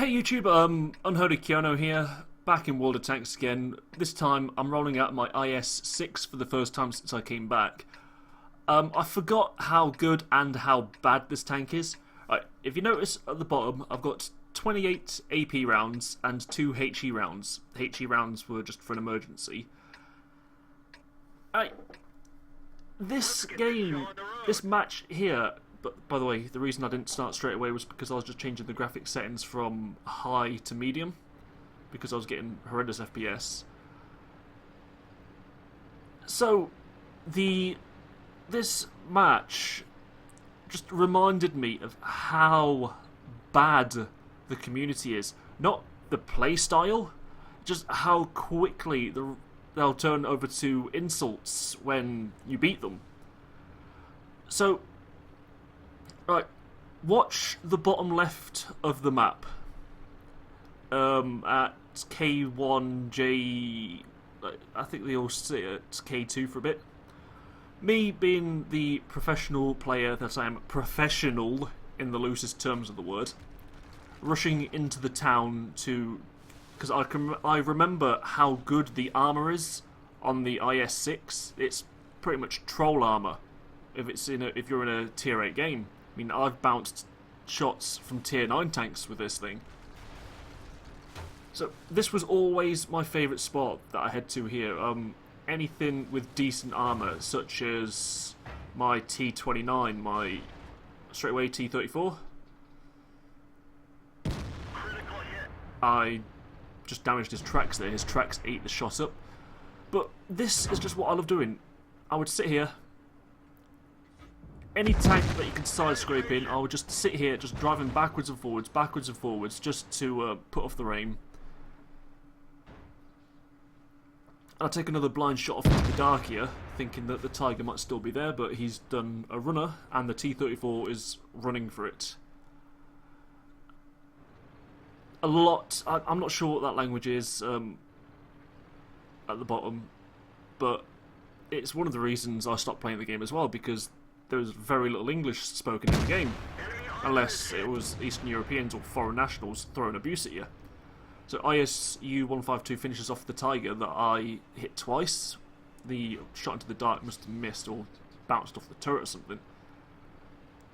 Hey YouTube, Unholy Keanu here, back in World of Tanks again. This time I'm rolling out my IS-6 for the first time since I came back. I forgot how good and how bad this tank is. Right, if you notice at the bottom, I've got 28 AP rounds and 2 HE rounds. HE rounds were just for an emergency. Right, this game, this match here, but by the way, the reason I didn't start straight away was because I was just changing the graphics settings from high to medium, because I was getting horrendous FPS. So, this match just reminded me of how bad the community is. Not the play style, just how quickly they'll turn over to insults when you beat them. So, right, watch the bottom left of the map. At K1J, I think they all sit at K2 for a bit. Me being the professional player that I am, professional in the loosest terms of the word, rushing into the town to, because I remember how good the armor is on the IS-6. It's pretty much troll armor if you're in a tier 8 game. I mean, I've bounced shots from tier 9 tanks with this thing. So this was always my favourite spot that I head to here. Anything with decent armour, such as my T29, my straightaway T34. I just damaged his tracks there. His tracks ate the shot up. But this is just what I love doing. I would sit here. Any tank that you can side scrape in, I would just sit here, just driving backwards and forwards, just to put off the rain. I'll take another blind shot off into the dark here, thinking that the Tiger might still be there, but he's done a runner, and the T-34 is running for it. I'm not sure what that language is at the bottom, but it's one of the reasons I stopped playing the game as well, because there was very little English spoken in the game, unless it was Eastern Europeans or foreign nationals throwing abuse at you. So ISU-152 finishes off the Tiger that I hit twice. The shot into the dark must have missed or bounced off the turret or something.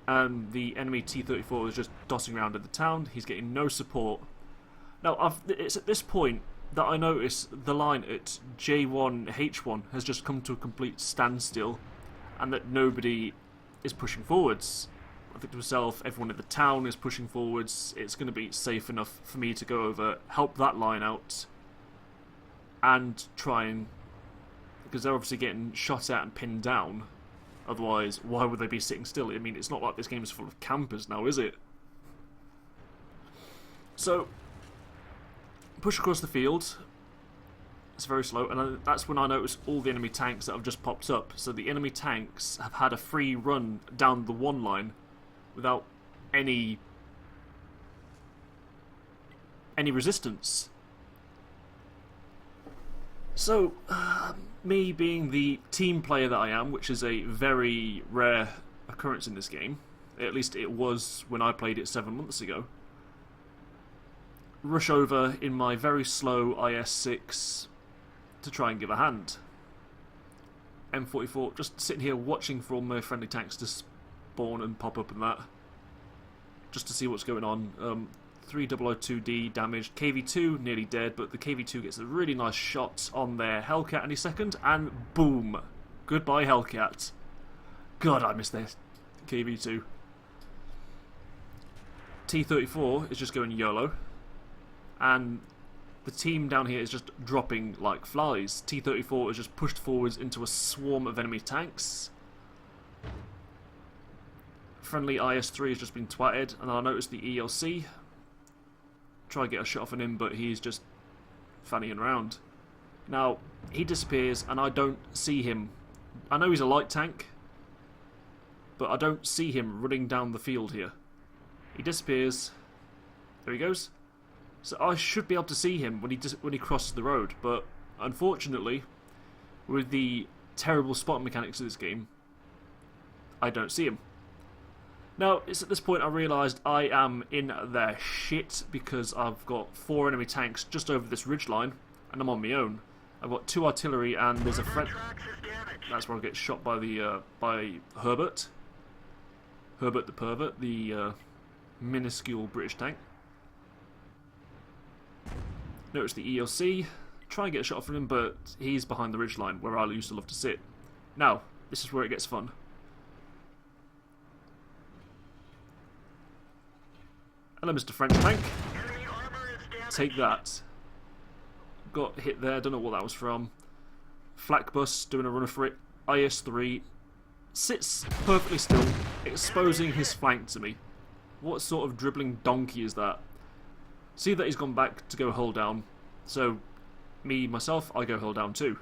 And the enemy T-34 is just dotting around in the town. He's getting no support. Now, it's at this point that I notice the line at J1H1 has just come to a complete standstill, and that nobody is pushing forwards. I think to myself, everyone in the town is pushing forwards. It's going to be safe enough for me to go over, help that line out, and try and, because they're obviously getting shot at and pinned down. Otherwise, why would they be sitting still? I mean, it's not like this game is full of campers now, is it? So, push across the field. It's very slow, and that's when I notice all the enemy tanks that have just popped up. So the enemy tanks have had a free run down the one line without any resistance. So, me being the team player that I am, which is a very rare occurrence in this game, at least it was when I played it 7 months ago, rush over in my very slow IS-6 to try and give a hand. M44, just sitting here watching for all my friendly tanks to spawn and pop up and that, just to see what's going on. 3002D damaged, KV2 nearly dead, but the KV2 gets a really nice shot on their Hellcat any second, and boom! Goodbye Hellcat. God, I miss their KV2. T-34 is just going YOLO, and the team down here is just dropping like flies. T-34 is just pushed forwards into a swarm of enemy tanks. Friendly IS-3 has just been twatted, and I noticed the ELC. Try to get a shot off on him, but he's just fannying around. Now, he disappears, and I don't see him. I know he's a light tank, but I don't see him running down the field here. He disappears. There he goes. So I should be able to see him when he crosses the road, but unfortunately, with the terrible spot mechanics of this game, I don't see him. Now, it's at this point I realised I am in their shit because I've got 4 enemy tanks just over this ridgeline, and I'm on my own. I've got 2 artillery, and there's a friend. That's where I get shot by the by Herbert. Herbert the pervert, the minuscule British tank. Notice the ELC. Try and get a shot from him, but he's behind the ridgeline where I used to love to sit. Now, this is where it gets fun. Hello, Mr. French tank. Take that. Got hit there, don't know what that was from. Flak bus doing a runner for it. IS-3 sits perfectly still, exposing his flank to me. What sort of dribbling donkey is that? See that he's gone back to go hull down. So, myself, I go hull down too.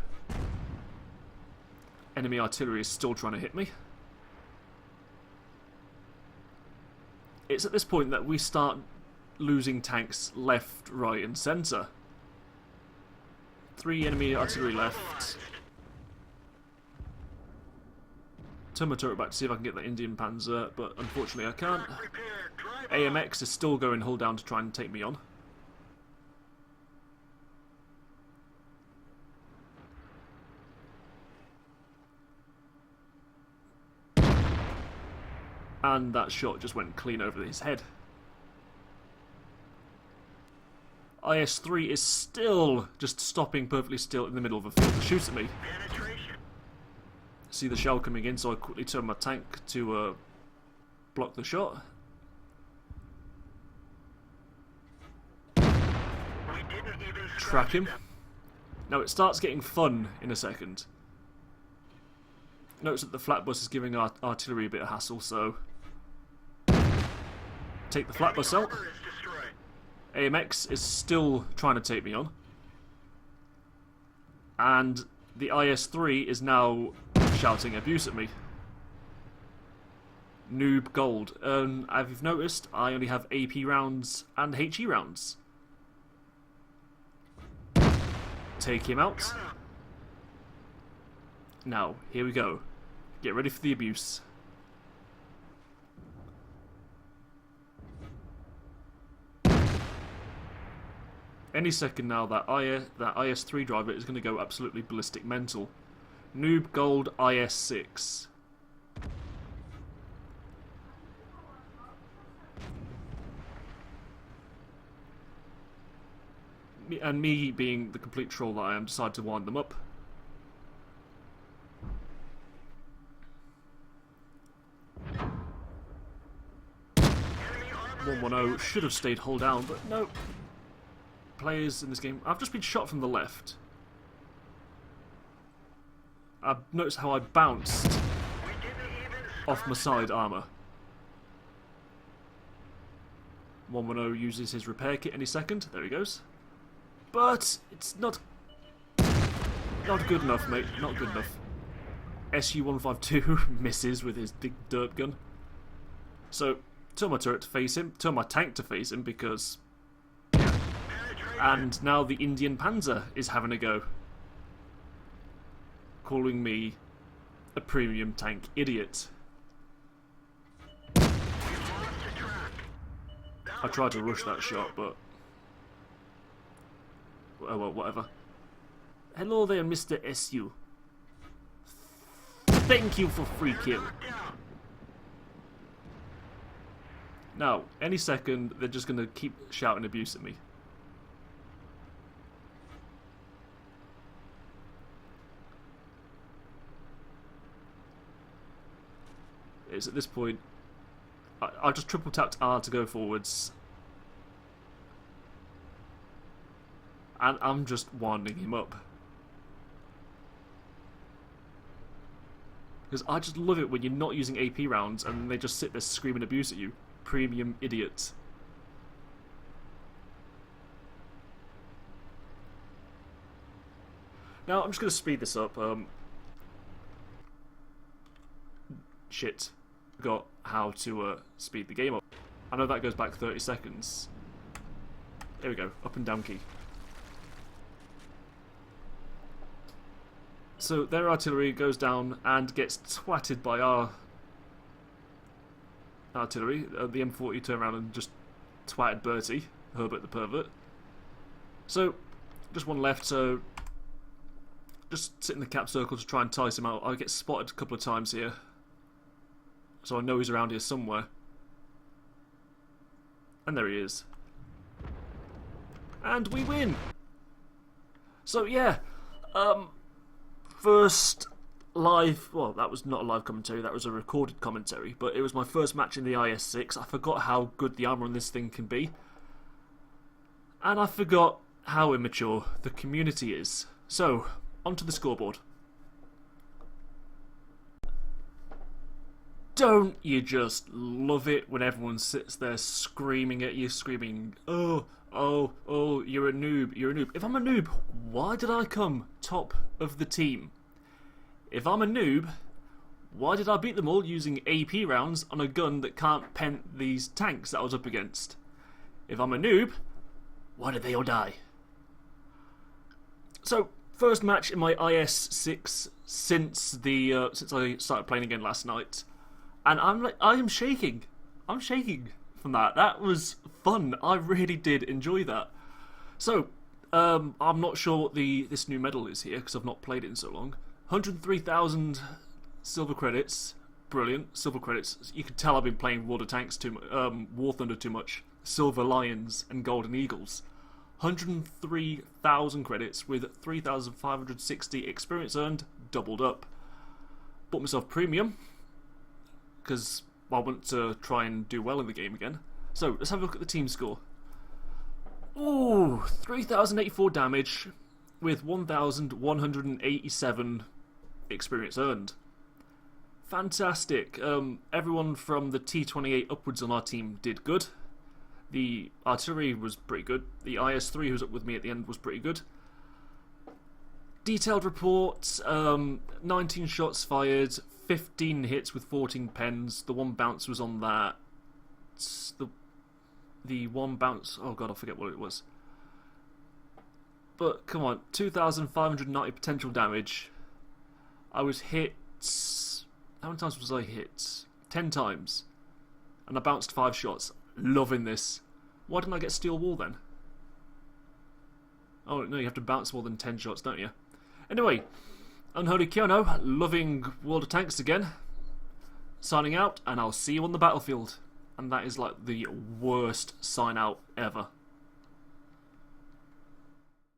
Enemy artillery is still trying to hit me. It's at this point that we start losing tanks left, right and centre. 3 enemy artillery left. Turn my turret back to see if I can get the Indian Panzer, but unfortunately I can't. AMX is still going hull down to try and take me on. And that shot just went clean over his head. IS-3 is still just stopping perfectly still in the middle of a field to shoot at me. See the shell coming in, so I quickly turn my tank to block the shot. Track him. Now it starts getting fun in a second. Notice that the flat bus is giving our artillery a bit of hassle, so take the flat bus out. AMX is still trying to take me on. And the IS-3 is now shouting abuse at me. Noob gold. As you've noticed, I only have AP rounds and HE rounds. Take him out. Now, here we go. Get ready for the abuse. Any second now, that IS-3 driver is going to go absolutely ballistic mental. Noob gold IS-6. And me being the complete troll that I am, decide to wind them up. .110 should have stayed hull down, but no. Players in this game. I've just been shot from the left. I've noticed how I bounced off my side armour. 110 uses his repair kit any second. There he goes. But it's not good enough, mate. Not good enough. SU-152 misses with his big dirt gun. So, turn my turret to face him. Turn my tank to face him because... And now the Indian Panzer is having a go. Calling me a premium tank idiot. I tried to rush that shot, but... Oh well, whatever. Hello there, Mr. SU. Thank you for free kill. Now, any second, they're just going to keep shouting abuse at me. It's at this point, I just triple tapped R to go forwards. And I'm just winding him up. Because I just love it when you're not using AP rounds and they just sit there screaming abuse at you. Premium idiot. Now, I'm just going to speed this up. Shit. Forgot how to speed the game up. I know that goes back 30 seconds. There we go. Up and down key. So their artillery goes down and gets twatted by our artillery. The M40 turned around and just twatted Bertie, Herbert the pervert. So, just one left, so just sit in the cap circle to try and entice him out. I get spotted a couple of times here, so I know he's around here somewhere. And there he is. And we win! So yeah, first live, well, that was not a live commentary, that was a recorded commentary, but it was my first match in the IS-6. I forgot how good the armour on this thing can be. And I forgot how immature the community is. So, onto the scoreboard. Don't you just love it when everyone sits there screaming at you, screaming, oh, you're a noob, you're a noob. If I'm a noob, why did I come top of the team? If I'm a noob, why did I beat them all using AP rounds on a gun that can't pen these tanks that I was up against? If I'm a noob, why did they all die? So, first match in my IS-6 since I started playing again last night. And I am shaking. I'm shaking from that. That was fun. I really did enjoy that. So, I'm not sure what this new medal is here, because I've not played it in so long. 103,000 silver credits. Brilliant. Silver credits. You can tell I've been playing War Thunder too much. Silver Lions and Golden Eagles. 103,000 credits with 3,560 experience earned, doubled up. Bought myself premium, because I want to try and do well in the game again. So, let's have a look at the team score. Ooh, 3,084 damage with 1,187 experience earned. Fantastic. Everyone from the T28 upwards on our team did good. The artillery was pretty good. The IS-3 who was up with me at the end was pretty good. Detailed report, 19 shots fired, 15 hits with 14 pens. The one bounce was on that. The one bounce, oh god, I forget what it was. But come on, 2,590 potential damage. I was hit, how many times was I hit? 10 times. And I bounced 5 shots. Loving this. Why didn't I get steel wall then? Oh no, you have to bounce more than 10 shots, don't you? Anyway, Unholy Kyono, loving World of Tanks again. Signing out, and I'll see you on the battlefield. And that is like the worst sign out ever.